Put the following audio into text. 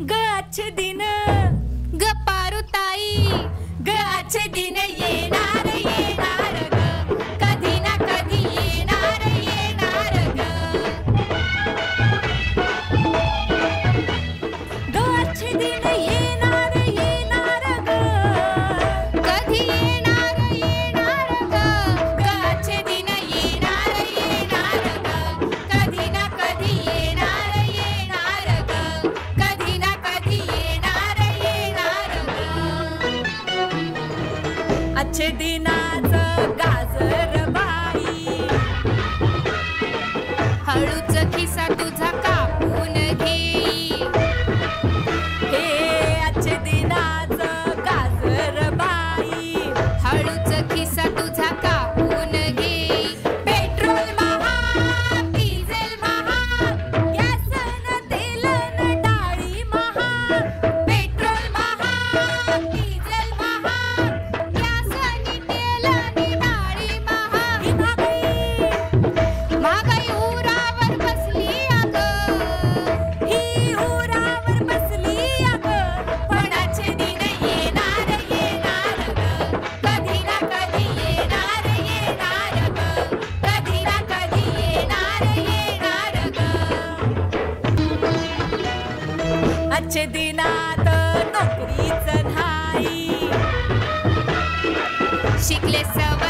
ग अच्छे दिन ग पारुताई ग अच्छे दिन येणार येणार ग कधी ना कधी येणार येणार ग ग अच्छे दिन येणार येणार ग कधी येणार येणार ग ग अच्छे दिन येणार येणार ग कधी ना कधी येणार येणार ग कधी ना कधी येणार येणार ग अच्छे दिनाचं गाजर बाई हळूच खिसा तुझा कापून घेई हे अच्छे दिनाचं गाजर बाई हळूच खिसा तुझा कापून घेई पेट्रोल महाग डिझेल महाग गॅस न तेल न डाळी महाग पेट्रोल महाग डिझेल महाग गॅस आणि तेल आणि डाळी महाग ही महागाई महागाई उरावर बसली अगं ही उरावर बसली अगं पण अच्छे दिन येणार येणार ग कधी ना कधी येणार येणार ग कधी ना कधी येणार येणार ग अच्छे दिनात नोकरीच नाही शिकले सव